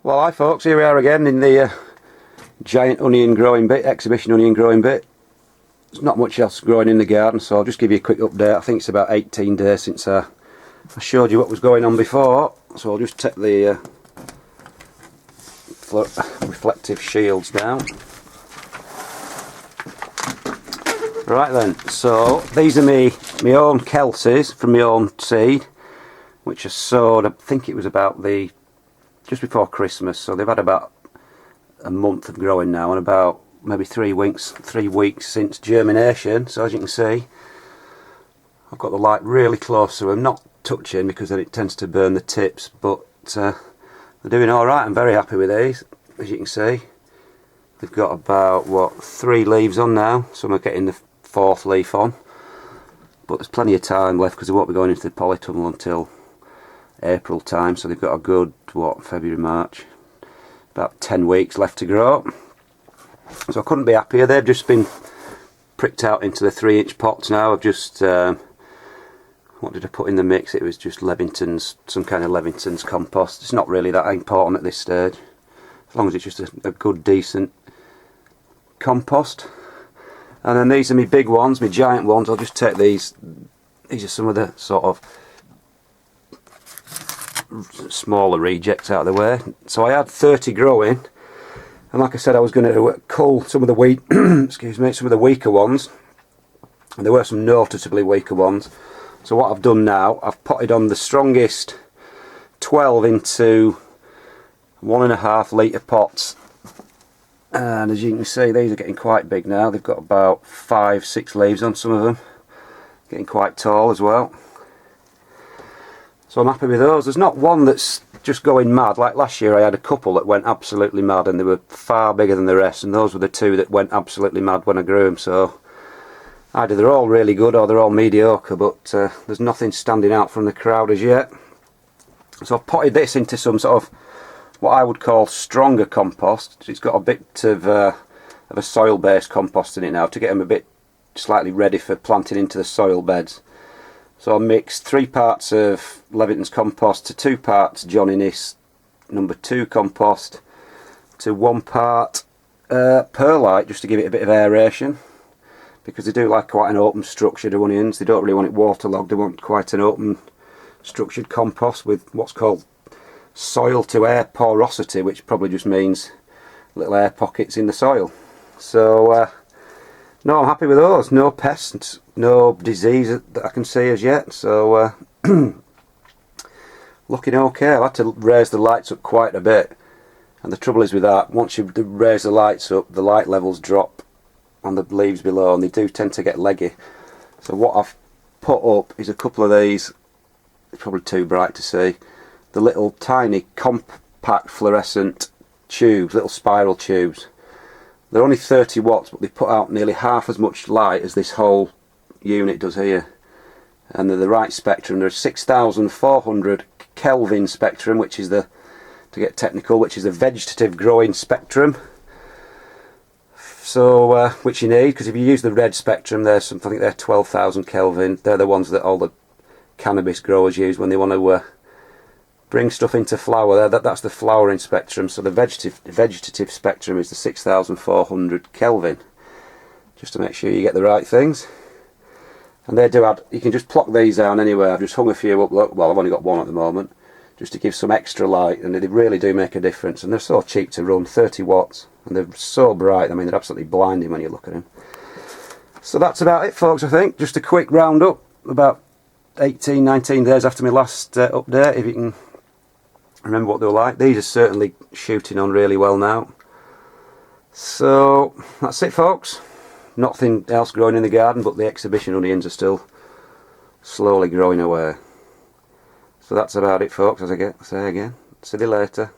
Well, hi folks, here we are again in the giant onion growing bit, exhibition onion growing bit. There's not much else growing in the garden, so I'll just give you a quick update. I think it's about 18 days since I showed you what was going on before, so I'll just take the reflective shields down. Right then, so these are my own Kelsaes from my own seed, which I sowed, I think it was about just before Christmas, so they've had about a month of growing now, and about maybe 3 weeks since germination. So as you can see, I've got the light really close to them, not touching because then it tends to burn the tips, but they're doing alright. I'm very happy with these. As you can see, they've got about 3 leaves on now. Some are getting the 4th leaf on, but there's plenty of time left because they won't be going into the polytunnel until April time, so they've got a good February, March, about 10 weeks left to grow. So I couldn't be happier. They've just been pricked out into the 3-inch pots now. I've just what did I put in the mix? It was just some kind of Levington's compost. It's not really that important at this stage, as long as it's just a good decent compost. And then these are my big ones, my giant ones. I'll just take these are some of the sort of smaller rejects out of the way. So I had 30 growing, and like I said, I was going to cull some of the excuse me, some of the weaker ones, and there were some noticeably weaker ones. So what I've done now, I've potted on the strongest 12 into 1.5 litre pots, and as you can see, these are getting quite big now. They've got about 5-6 leaves on some of them, getting quite tall as well. So I'm happy with those. There's not one that's just going mad. Like last year I had a couple that went absolutely mad, and they were far bigger than the rest, and those were the 2 that went absolutely mad when I grew them. So either they're all really good or they're all mediocre, but there's nothing standing out from the crowd as yet. So I've potted this into some sort of what I would call stronger compost. It's got a bit of a soil based compost in it now to get them a bit slightly ready for planting into the soil beds. So I mixed 3 parts of Levington's compost to 2 parts John Innes number 2 compost to 1 part perlite, just to give it a bit of aeration, because they do like quite an open structured onions. They don't really want it waterlogged. They want quite an open structured compost with what's called soil to air porosity, which probably just means little air pockets in the soil. So no, I'm happy with those. No pests, no disease that I can see as yet. So looking okay. I've had to raise the lights up quite a bit, and the trouble is with that, once you raise the lights up, the light levels drop on the leaves below, and they do tend to get leggy. So what I've put up is a couple of these. It's probably too bright to see. The little tiny compact fluorescent tubes, little spiral tubes. They're only 30 watts, but they put out nearly half as much light as this whole unit does here. And they're the right spectrum. They're a 6,400 Kelvin spectrum, which is to get technical, which is the vegetative growing spectrum. So, which you need, because if you use the red spectrum, I think they're 12,000 Kelvin. They're the ones that all the cannabis growers use when they want to bring stuff into flower. That's the flowering spectrum. So the vegetative spectrum is the 6,400 Kelvin, just to make sure you get the right things. And they do add, you can just plop these down anywhere. I've just hung a few up. Look, well, I've only got one at the moment, just to give some extra light, and they really do make a difference. And they're so cheap to run, 30 watts, and they're so bright. I mean, they're absolutely blinding when you look at them. So that's about it, folks. I think just a quick roundup, about 18-19 days after my last update, if you can remember what they were like. These are certainly shooting on really well now. So that's it, folks. Nothing else growing in the garden, but the exhibition onions are still slowly growing away. So that's about it, folks, as I say again. See you later.